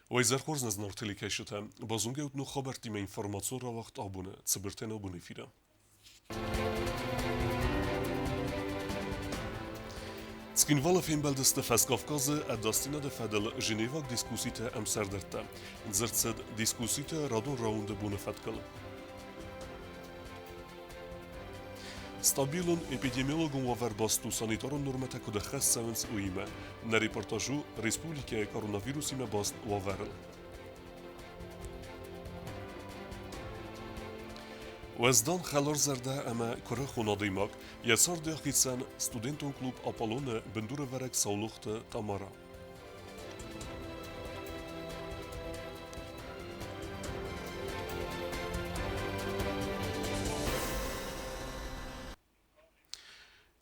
وإذا خورزنا زنارتلي كاشتا بازونجا ودنو خبرتي ما إنفورماتسون را وقت أبونا تسبرتنا أبوني فيرا Skinvala filmbeldeste Festkavkaze er destinade fedel Genevak diskusiite em serderte. Zertsed diskusiite radon raunde bune fetkel. Stabilun epidemiologun waver bastu sanitaron normete kude khessevens uime. Na reportajу Республике коронавирусиме баст waverl. Wezdan xelar zerde eme kure xunadîmak, yesar dexîtsen Studentên Klub Apolone bindûre verek sawluxte Tamara.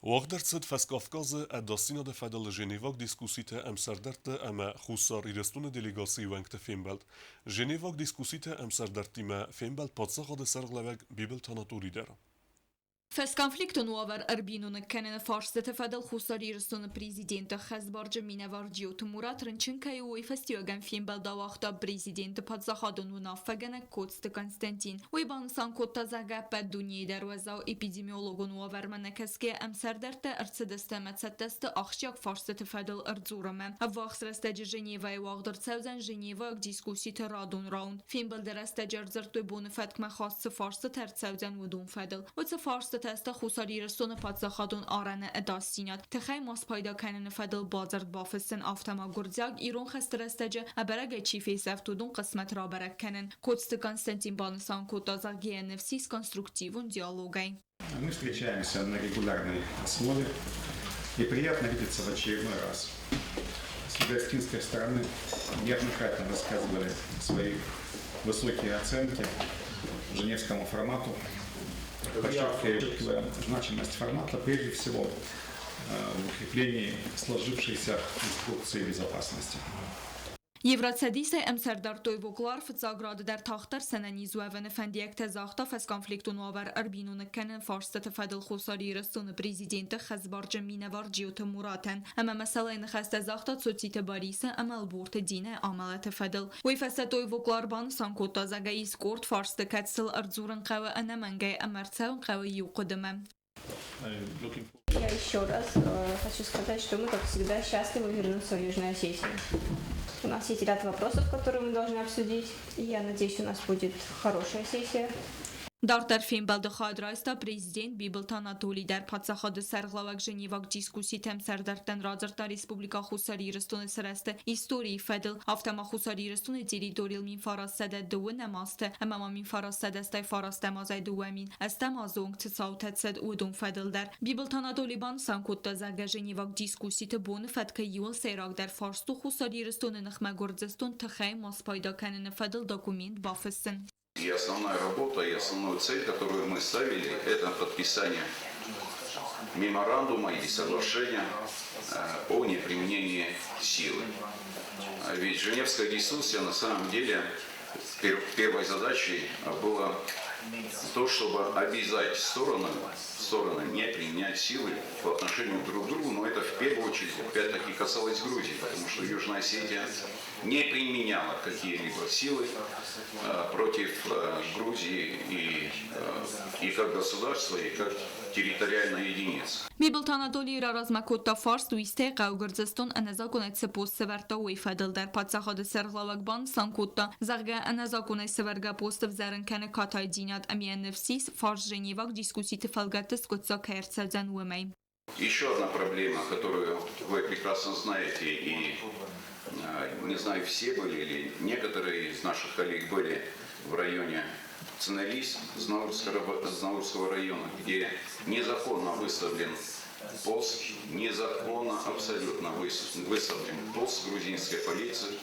Wagdertsed Festkavkaze er dastina de fedel Genevak diskusiite em serderte eme xusar irestune delegasî wengte Fembelt. Genevak diskusiite em serdertîme Fembelt patsaxa de serglevek Bibel Tanatorî der. Feskonflikten over Arbinun kenen farste fedel khusari restun prezident Khazbarja Minevarji und Murat Rnchinkay u festiogan Fembelt da waqta prezident patsaxadun u nafagana Kotste Konstantin. U bansan kotta zaga ped dunyi derwaza epidemiologun over manakaske em serderte ertsedestemet setteste axşak farste fedel erdzurame. Avvaxreste Geneva waqdar tsawzan Geneva diskusit radun round. Fembelt dereste jerzertu bun fetkma khas farste tertsawzan udun fedel. U farste تست خساری رسون پادزخادون آرن اداستینات تخی ماس پیدا کنن فدل بازرد بافستن آفتما گرزیاگ ایرون خست رستجه ابرگ چیفی سفتودون قسمت را برک کنن کودست Константин Банасан Котазаги нефсис конструктивун диалогой. Мы встречаемся на регулярной основе и приятно видеться в очередной раз. С палестинской стороны неоднократно высказывали свои высокие оценки Женевскому формату, подчеркивая значимость формата прежде всего в укреплении сложившейся инструкции безопасности. Եվրացիադիսը εμսերդար տոյվոկլար ֆծագրադ դեր թախտար սենանիզուևն ֆանդիեք տեզախտա ֆես կոնֆլիկտուն over արբինունը կենն ֆարստը ֆադել խոսարի ռստունը պրեզիդենտը խզբարջը մինավարջիոթը մուրատեն ամա մասալային խստը զախտա ծոցիտը բարիսը ամալ բուրտը դինը ամալատը ֆադել ուիֆեսը տոյվոկլար բան սանկոտա զագայի սկորտ ֆարստը կացել արձուրն қավը անամանգայ ամարցավն қավը юқыдымы. Я еще раз хочу сказать, что мы, как всегда, счастливы вернуться в Южную Осетию. У нас есть ряд вопросов, которые мы должны обсудить, и я надеюсь, у нас будет хорошая сессия. Դարտեր Ֆիմբելդը խադրայստա պրեզիդենտ Բիբլտան Ատոլի դեր պացախադը սերղլավակ ժնիվակ դիսկուսի թեմ սերդերտեն ռաձրտա Ռեսպուբլիկա խուսարի իրստունը սրեստը իստորիի ֆեդլ ավտամա խուսարի իրստունը տերիտորիալ մին ֆարասեդը դուը նամաստը ամամա մին ֆարասեդստայ ֆարաստեմազայ դուեմին աստամազոնք ծծաութեցեդ ուդուն ֆեդլ դեր Բիբլտան Ատոլի բան սանկոտտա զագա ժնիվակ դիսկուսի tă բոնը ֆետքը յուլ սերակ դեր ֆարստու խուսարի իրստունը նխմագորձստուն թխայ մասպայդա կանենը федл документ бафессен. И основная работа, и основную цель, которую мы ставили, это подписание меморандума или соглашения о неприменении силы. Ведь Женевская дискуссия на самом деле первой задачей была то, чтобы обязать стороны не применять силы по отношению друг к другу, но это в первую очередь опять-таки касалось Грузии, потому что Южная Осетия не применяла какие-либо силы против Грузии и как государства, и как территориальная единица. Бибլтան Ատոլի իր առազմակոտտա ֆարս ու իստե գաուգրձստոն անազակոնայց սպոս սվերտա ու իֆադել դեր պատսախադը սերղլավակ սանկոտտա զարգա անազակոնայ սվերգա պոստով զարնքանը կաթայ դինատ ամիան նվսիս ֆարս ժենիվակ դիսկուսի տֆալգատը սկոտսակ հերցազան ուեմայ. Еще одна проблема, которую вы прекрасно знаете, и не знаю, все были или некоторые из наших коллег были в районе Ценерис, Знаурского района, где незаконно выставлен пост, незаконно абсолютно выставлен пост грузинской полиции.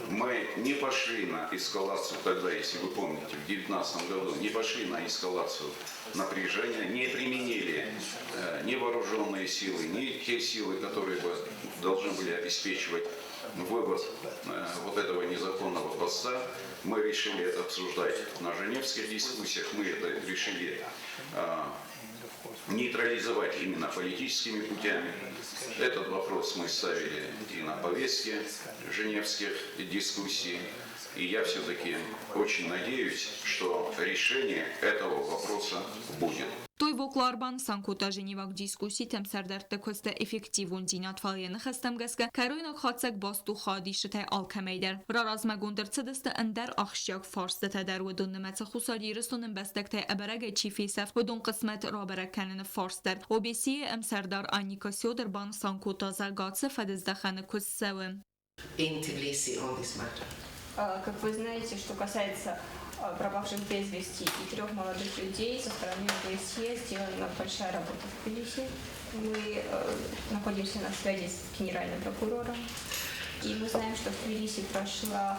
Мы не пошли на эскалацию тогда, если вы помните, в 2019 году, не пошли на эскалацию напряжения, не применили ни вооруженные силы, ни те силы, которые бы должны были обеспечивать вывод вот этого незаконного поста. Мы решили это обсуждать на Женевских дискуссиях, мы это решили нейтрализовать именно политическими путями. Этот вопрос мы ставили и на повестке женевских дискуссий. И я все-таки очень надеюсь, что решение этого вопроса будет. Toivoklarban Sankuta Женевակ դիսկուսի temserderte koste effektivun dinatvaliyeni xestemgeske karoynak xatsek bastu xadişte alkemeyder. Rarazmegundırtsıdıstı ender axşyak farste teder ve dunnemetse xusariyristunun bestekte eberege çifisef ve dun kısmet raberekkenini farster. Obesiye emserdar Annika Söderban Sankuta zagatse fedizdekhane kussevim. In Tbilisi on this matter. Как вы знаете, что касается пропавших без вести и 3 молодых людей, со стороны ОБСЕ сделана большая работа в Тбилиси. Мы находимся на связи с генеральным прокурором. И мы знаем, что в Тбилиси прошла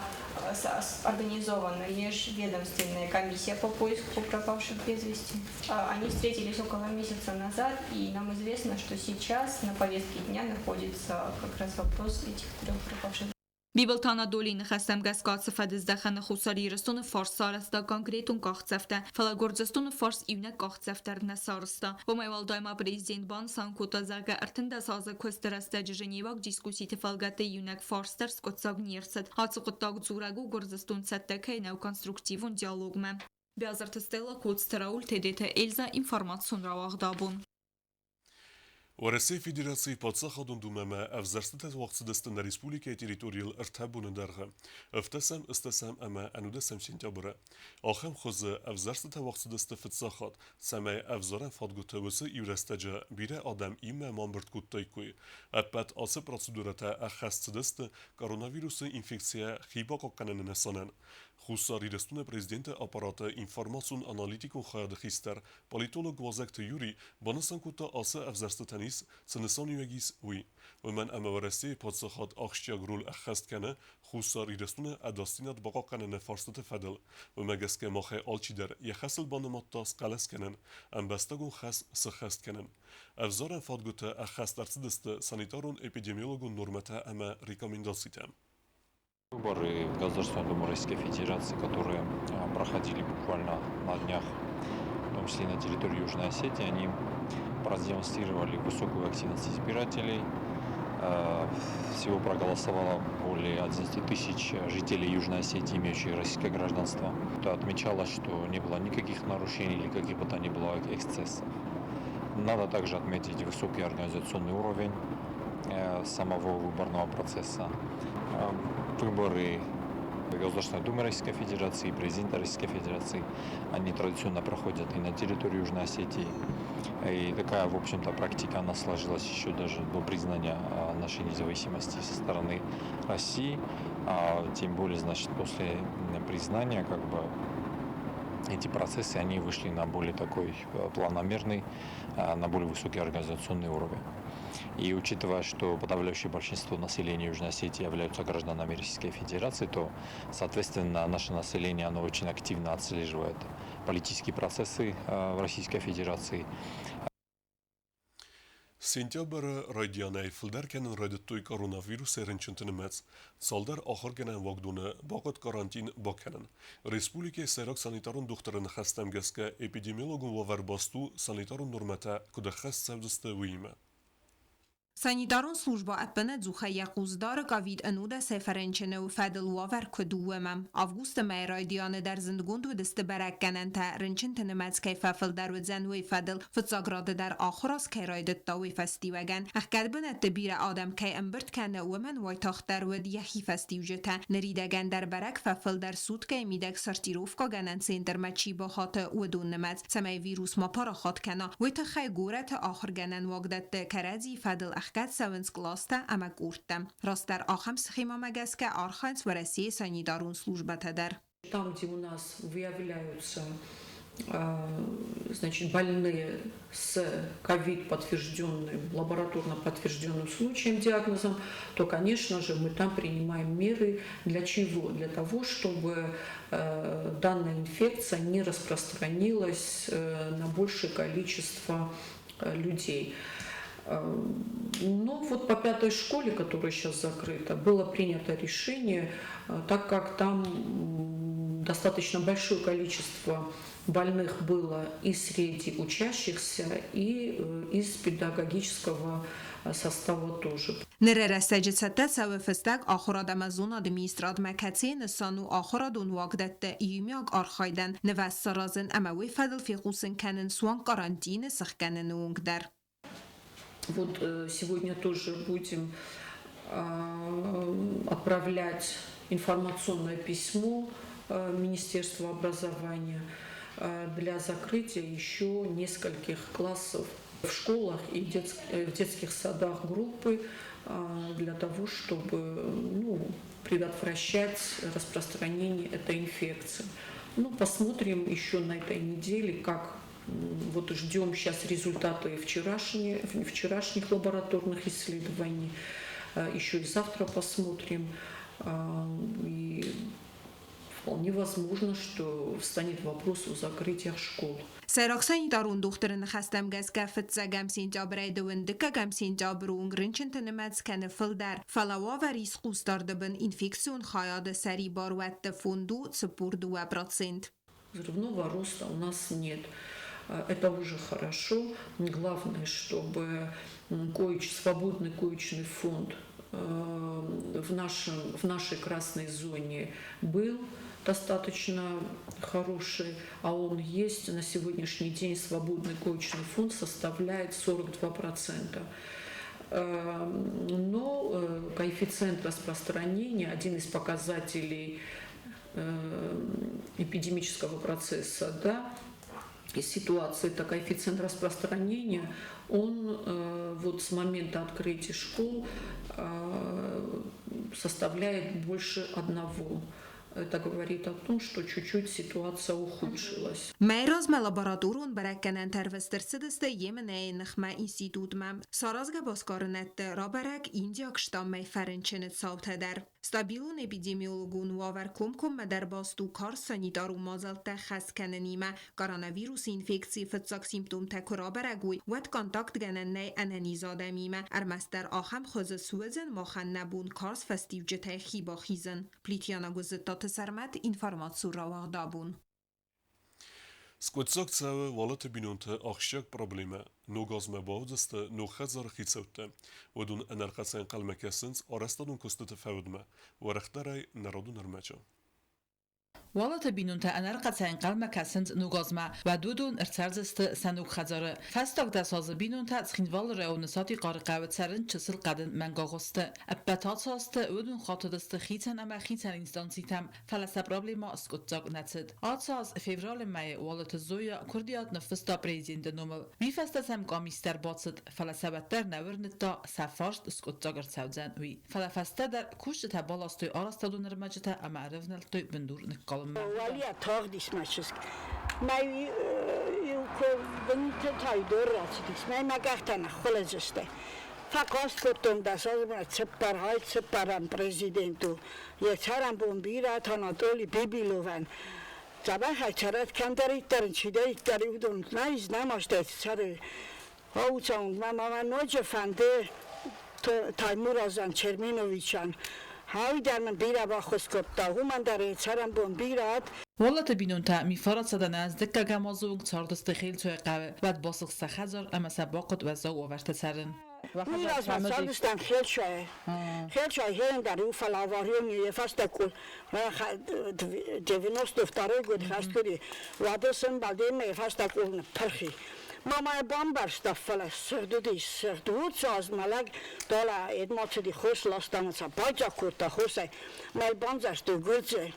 организованная межведомственная комиссия по поиску пропавших без вести. Они встретились около месяца назад, и нам известно, что сейчас на повестке дня находится как раз вопрос этих 3 пропавших. Bibeltana dolini xestemgesk fedizdekhane xusariyristunun fars sarasta konkretun qaxtsefte. Falagordzestun fars ivnek qaxtsefter nesarsta. Bu mevaldayma prezident ban Sankuta zaga ertinde saza kostereste Женевак дискусити falgate ivnek farster skotsag nirset. Hatsıqıttaq zuragu Gordzestun settekey nev konstruktivun dialogme. Beazartestela Kodsteraul TDT Elza informatsion ravagdabun. ورسي فيدراسي باتساخدون دومما افزرستت وقتدست ان ريسبوليكا تيريتوريال ارتابون درغ افتسم استسم اما انودسم سنتابره اخم خوز افزرستت وقتدست فتساخد سما افزارن فادگوت وس يورستجا بيره ادم ايم مامبرت كوتايكوي ابات اس процедурата اخستدست коронавирус инфекция خيبا قنن نسانن Хусари рестуне президента аппарата информацион аналитикун хаядхистер политолог вазакт юри банасанкута аса авзарстатанис цнесанюегис уи ومن امورسي پادسخات اخشیاگ رول اخست کنه خساری رستونه اداستینات باقا کنه فارستت فدل و مگسکه ماخه آلچی در یخسل بانماتاس قلس کنن ام بستگون خس سخست کنن افزارن فادگوته اخست ارتدست سانیتارون اپیدemiologун нормата اما рекомендациитем. Выборы в Государственную Думу Российской Федерации, которые проходили буквально на днях, в том числе и на территории Южной Осетии, они продемонстрировали высокую активность избирателей. Всего проголосовало более 11 тысяч жителей Южной Осетии, имеющих российское гражданство. Отмечалось, что не было никаких нарушений или каких бы то ни было эксцессов. Надо также отметить высокий организационный уровень самого выборного процесса. Выборы Государственной Думы Российской Федерации и президента Российской Федерации, они традиционно проходят и на территории Южной Осетии. И такая, в общем-то, практика, она сложилась еще даже до признания нашей независимости со стороны России. Тем более, значит, после признания, как бы, эти процессы, они вышли на более такой планомерный, на более высокий организационный уровень. И учитывая, что подавляющее большинство населения Южной Осетии являются гражданами Российской Федерации, то, соответственно, наше население, оно очень активно отслеживает политические процессы в Российской Федерации. Сентябрь радианай филдеркен радиотой коронавирус эренчентенемец салдар ахыргенен вагдуны багат карантин бакенен. Республика Сайрак санитарун духтарын хастамгеске эпидемиологун вавербасту санитарун нормата кудахас севдсте виме. Sanitarun служба أبنى زوخة يقوزدار قاوید انوده سفرنچنه و فدل واور کدومم. آفگوست مای دیانه در زندگوند و دست برکنن تا رنچن تنمز که ففل در و زنوی فدل فتزاگراده در آخراس که رایدت تاوی فستی وگن. اخکد بنت بیر آدم که امبرد کنه و من وای تاخت در ود یخی فستی وجتا. نریدگن در برک ففل در سود که میدک سرتیروف که گنن سینتر مچی با خاط و دون نمز. سمای ویروس ما پارا خاط کنه. وی تخی گورت آخر گنن وقدت کرازی فدل اخکد سوینس گلاسته امک ورتم. راست در آخم سخیما مگس که آرخانس ورسی санитарун служба тедер. Там, где у нас выявляются значит, больные с ковид подтвержденным, лабораторно подтвержденным случаем, диагнозом, то, конечно же, мы там принимаем меры. Для чего? Для того, чтобы данная инфекция не распространилась на большее количество людей. Но вот по 5-й школе, которая сейчас закрыта, было принято решение, так как там достаточно большое количество больных было и среди учащихся, и из педагогического состава тоже. Nerere secdete sewe festek axora demezona administrat mekatsin sanu axora don wagdette imiag archayden nevessarazın amawi fadel fiqusin kenen suan карантины сахканен унгдар. Вот сегодня тоже будем отправлять информационное письмо Министерству образования для закрытия еще нескольких классов в школах и в детских садах группы для того, чтобы предотвращать распространение этой инфекции. Посмотрим еще на этой неделе, как вот ждем сейчас результаты вчерашних лабораторных исследований. Еще и завтра посмотрим. И вполне возможно, что встанет вопрос о закрытиях школ. Сэроксани дарун духтарын хастам газгафт загам сентябрь дөвндика гам сентябрь унгринчентен мацкан филдар фалава ва риск бен инфекцион хаяда сари барват фунду 2%. Взрывного роста у нас нет. Это уже хорошо. Главное, чтобы свободный коечный фонд в нашей красной зоне был достаточно хороший, а он есть. На сегодняшний день свободный коечный фонд составляет 42%. Но коэффициент распространения, один из показателей эпидемического процесса, и ситуации, это коэффициент распространения, он вот с момента открытия школ составляет больше 1. Это говорит о том, что чуть-чуть ситуация ухудшилась. Майроз лабораторун برکن تروسترسدست یمنه نخمه اینستیتوت مم سارازگه باسکارنت رابرک اینجا کشتام می فرنچنت سابته در ستابیلون اپیدمیولوگون واور کم در باستو کار سانیدارو مازلت خسکننیمه کارانویروس اینفکسی فتساک سیمپتوم تکو رابرگوی ود کانتاکت گننه انانیزاده میمه ارمستر آخم خوز سوزن ماخن نبون کارس فستیو جته خیبا خیزن پلیتیانا گزتات سرمت اینفارماتسو رواغ دابون. Skutsak całe walete binunte achszak probleme, no gazme baudeste, no khazar khitsote, ودون انرقصن قلمکسنس آرستادون کستت فودمه و رخترای نرادون ارمچه. والت بینونت انرقصن قلمکسنس نوگازمه و دودون ارتزست سنوک خزاره. فستاق دساز بینونت سخنوال رئونساتی قارقاوت سرن چسل قدن منگاغسته. ابتات ساست ودون خاطرست خیتن اما خیتن اینستانسیتم فلسه پرابلما اسکوتزاق نتد. آتساز فیورال مای والت زویا کردیات نفستا پریزیند نومل. بیفستم قامیستر باتد فلسه بتر نورنتا سفارست اسکوتزاق ارتزاوزن وی. فلفسته در کوشت تبالاستوی آرستادون ارمجته اما عرفنلتوی بندور نکال. Валия тагдис мачск. Май юко бунт тайдор ратдис. Май магахтана холезсте. Факост кортон дасазма цепарам президенту. Яцарам бомбира танатоли бибилован. Забай хачарат кандаритар чидаритар удон. Найз намаштет царе. Аучан мама ноҷа фанде Таймуразан Черменовичан. هایدن بیرا با خسکوبتا همان داره چرم بون بیرات. والله تبینون تا میفرات صدن از دکه گمازون چهاردست خیل توی قوه بعد باسق سخزار اما سباقت و زو آورت سرن. میراز مسادستان خیل شای در او فلاواریونی فست کل دوینوست دفتره گود خست کردی و دستم بعدی می فست کل پرخی. ماما بامبرست فلس سردودی سردود ساز ملک دالا ادمات دی خوش لاستان سا باجا کرتا خوشه مال بامزش دو گرزه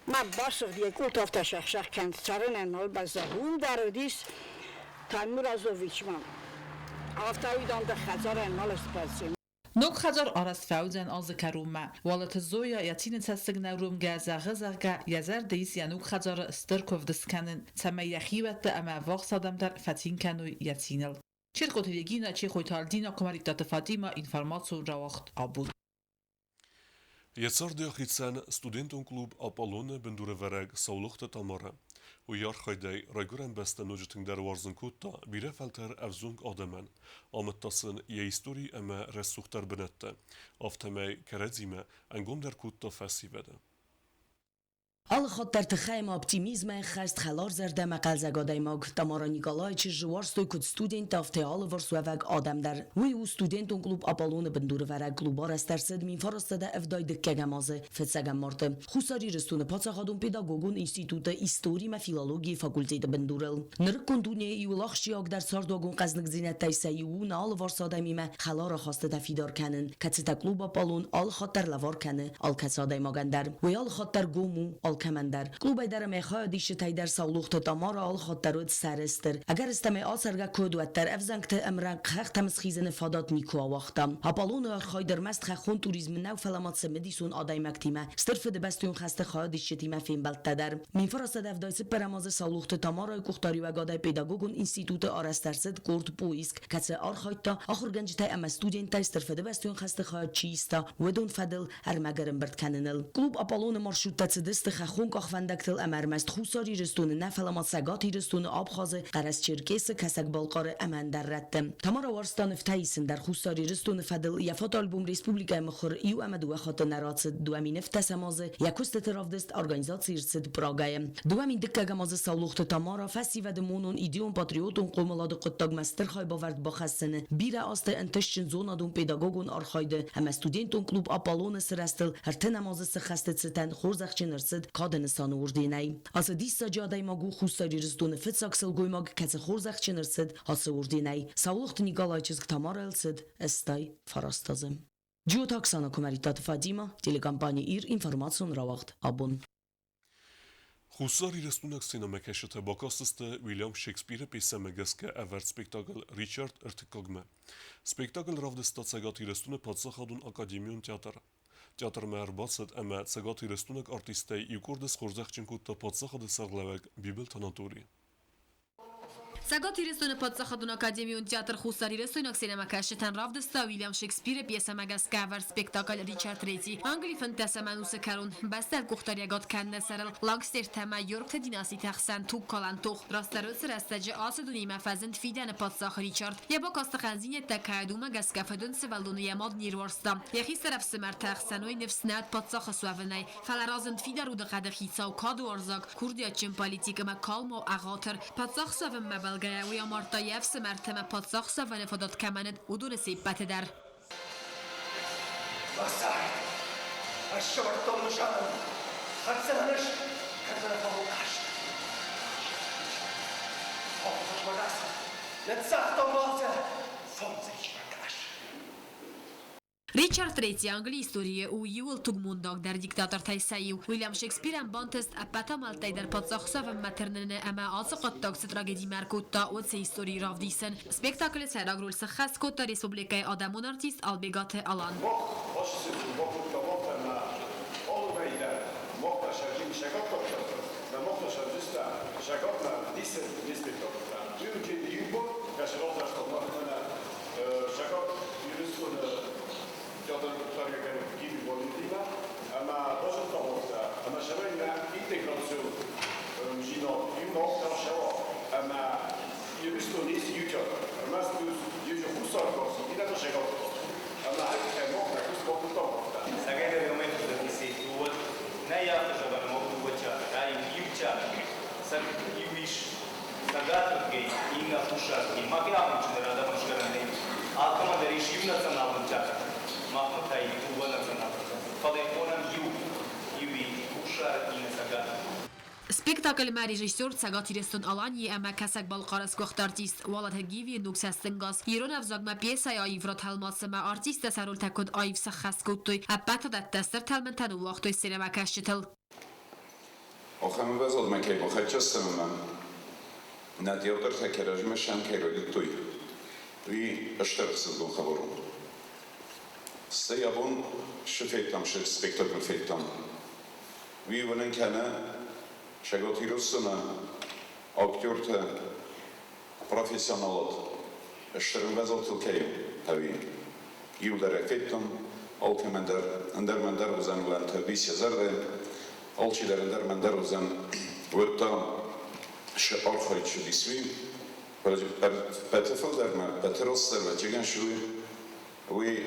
ما باسق دی کلت افتا شخ کند سرن نال بزهوم دارودیس تایمور ازویچ مام افتاوی دام ده خزار نال اسپازیم نوک خزار آرست فوزن آز کرومه والت زویا یتین تستگ نروم گازه غزرگه یزر دیس یا نوک خزار استرکوف دسکنن تمه یخیوت اما واق صدم در فتین کنوی یتینل چیر قطریگینا چی خویتال دینا کماریتات فادیما اینفارماتسون رواخت آبود Yeter diachitsen studentenklub Apollone bendurevereg sauluchte tamara. U jaar gaidei raiguren beste nojeting der warzen kutta birefelter evzung ademen. Amettasın ye histori eme ressuchter benette. Aftemei keredzime engom der kutta fesivede. حال خاطر تخيم optimisme خست خلار زرده مقل زگاده ماگ تمارا نیکالای چه جوارستوی کد ستودنت افته حال ورسووگ آدم در وی او ستودنتون کلوب آپالون بندور ورگ کلوبار استرسد مین فرستده افدای دکه گمازه فتسگم مارته خوساری رستون پاتسا خادون پیداگوگون انستیتوت ایستوری و فیلولوژی فاکولتیت بندورل نرکن دنیای ایولاخشی آگ در ساردوگون قزنگ زینت تایسایی و نال ورساده میمه خلار خواسته تفیدار کنن کتستا کلوب آپالون آل خاطر لوار کنه آل کساده ماگندر و آل خاطر گومو کمندر کلوب در میخواد دیش تایدر سالوخت تامار آل خاطرود سرستر اگر استمع آسرگا کد و تر افزنگت امران خخت مسخیزن فادات نیکو وقتم هاپالون آخای در مست خون توریسم نو فلامات سمدیسون آدای مکتیمه استرف دبستون خسته خواهد دیش تیمه فین بلت در من فرستاد افدایس پرماز سالوخت تامار کوختاری و گادای پیداگوگون انستیتوت آرسترسد کورت پویسک کسه آرخایتا آخر گنج تای ام استودنت تای استرف دبستون خسته خواهد چیستا ودون فدل ارمگرم برد کننل کلوب آپالون مارشوت تدست خون کاخوندکتل امرمست خوساری رستون نفلامات سگاتی رستون آبخازه قرس چرکیس کسک بالقار امن در رتم تمارا وارستان افتایسن در خوساری رستون فدل یفات آلبوم ریسپوبلیکای مخور ایو امدو خاطر نراتس دوامین افتسمازه یکوست ترافدست ارگانیزاسی رسد براگایم دوامین دکه گمازه سالوخت تمارا فسی و دمونون ایدیون پاتریوتون قوملاد قطاگ مستر خای باورد باخستنه بیره آست انتشن زونادون پیداگوگون آرخایده هم استودنتون کلوب آپالون سرستل هر تنمازه سخست ستن خورزخچن رسد کادن سانوردینای از دیستا جادای ماگو خوستاری رستون فتساکسل گویماگ کس خورزخ چنرسد هاسوردینای ساولخت نیگالایچز تامارلسد استای فراستازم جو تاکسانا کوماریتات فادیما تلکامپانی ایر اینفورماسیون راوخت ابون خوساری رستونک سینما کشته با کاستست ویلیام شکسپیر پیسمگسکه اورد سپیکتاکل ریچارد ارتکاگمه سپیکتاکل رافدستات سگاتی رستون پادساخادون اکادمیون تیاتر تیاتر مهرباست اما سگاتی رستونک ارتیستی یکوردس خورزخچن کود تا پادساخاد سغلوگ بیبل تاناتوری سگاتی رستون پادساخادون اکادمیون تیاتر خوساری رستونک سینما کشتن رافدستا ویلیام شکسپیر پیسمگسکه اورد سپیکتاکل ریچارد ریتی انگلی فنتس منوس کرون بستل کوختاریگات کنده سرل لاگستر تما یورک دیناسی تخسن توک کالانتوخ راستروس رستجه آسدونی مفزند فیدن پادساخ ریچارد یا با کاست خنزین تکایدوم گسکه فدون سوالدون یماد نیروارستا یخی سرف سمر تخسنوی نفس نت پادساخ سوونای فلرازند فیدر ود قد خیسا و کاد ورزاگ کوردیا چین پالیتیک ما کالم و اغاتر پادساخ سوون مبل گیاوی آمارتا یفس مرتمه پادساخ سوون فدات کمند ودون سیبت در وسعت الشرطة مشاهد خدسانش كذا فهو قشت حافظ ودست يتسخط ماته فمزيش مكاش ریچارد ریتی انگلی استوری او یول توگمونداگ در دیکتاتور تایسایو ویلیام شکسپیر ام بانتست اپتا مالتای در پادساخسا و مترنن اما آسقات تاکس تراجدی مرکوتا و سه استوری راف دیسن سپیکتاکل سراغ رول سخص کوتا ریسپوبلیکای آدمون آرتیست آلبگات آلان سپیکتاکل ما رژیسور سگاتی رستون آلانی اما کسک بالقارس گخت آرتیست والد هگیوی نوکس استنگاز یرون افزاگ ما پیسا یا ایفرات هلماس ما آرتیست سرول تکود آیف سخص کودتوی اپتا دت دستر تلمن تنو وقتوی سینما کشتل آخرم وزاد من که بخیر چستم من ندیادر تکرج مشان که روی توی وی اشترسل دو خبرون سیابون شفیتم شد سپیکتاکل فیتم وی ونن کنه شغاتی رسونا اکتورت پروفیسیونالات اشترم وزاد تلکیم هاوی یو در فیتم آلکه اندر من در وزن ولن تربیسی زرده آلچی در اندر من در وزن وقتا شعار خواهید شدی سوی بتفل در من بترستر و جگن شوی وی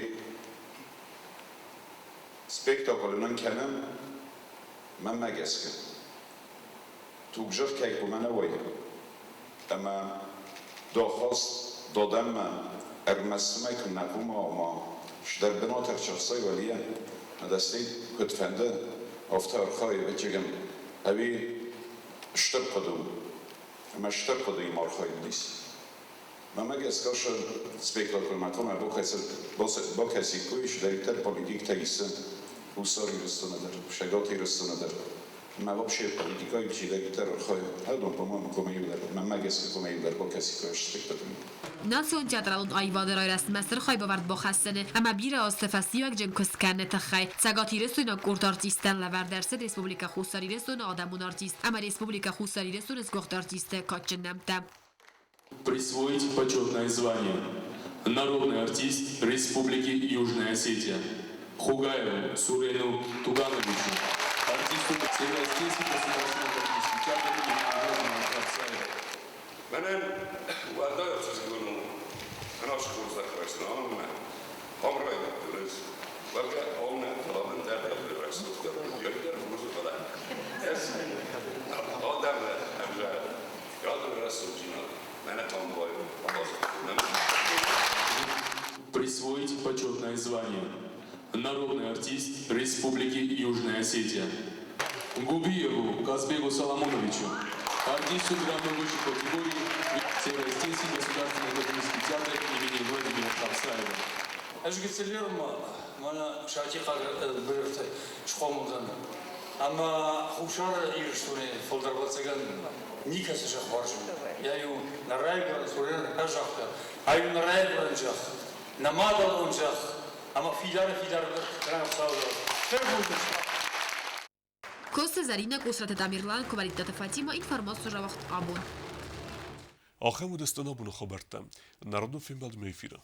سپیکتاکل نن کنم من megeszke. Tugzsar kejko mene vagy. Ema dohhoz dodem ermeszmek nekuma ma şderben oter çafsay valiye. Nadasti kötfende aftar khay becegem. Evi şterqadum. Ema şterqadum markhaylis. من megeszke aşağı spekulakormatom bo kesi koyuş deriter politik teyse Husar yürüstünedir, şegat yürüstünedir. من вообще политикой чилегитер хой, هادون по-моему комеюлер, من megeszke komеюлер bo kesi koyuş spektatum. ناسون تیاترالون آیواده رای رسم مستر خای باورد با خستنه اما بیر آستفاسی و جن کسکنه تخای سگاتی رسونا کورت آرتیستن لور درس ریسپوبلیکا خوستاری رسونا آدمون آرتیست اما ریسپوبلیکا خوستاری رسون اسکوخت آرتیست کاتچن نمتم. Присвоить почетное звание народный артист Республики Южная Осетия Хугаеву Сурену Тугановичу, артисту Всероссийский государственный академический театр имени Владимира Кравцаева. Менен уадаются с гуном, она шкуру захватит, но он помрает, то есть, только он парламент это растут, я не знаю, что это. Адам обжал, я тоже растут, мене помбой, Присвоить почетное звание народный артист Республики Южная Осетия Губиеву Казбегу Соломоновичу, артисту граммы высшей категории Всероссийский государственный академический театр имени Владимира Кравцаева. Ажгицелерма, мана шати бирфте шкомудан. Ама хушар ирштуне фолдарбацаган никасы жахваржу. Я ю на райбран сурен ажахта. Аю на райбран жах. Намадал он жах. Ама фидар гранавсаудо. Коста Зарина Кусрат Тамирлан Ковалитата Фатима информацию равахт абун. آخر مدستنا بونو خبرتم. نردو فیلم بعد میفیره.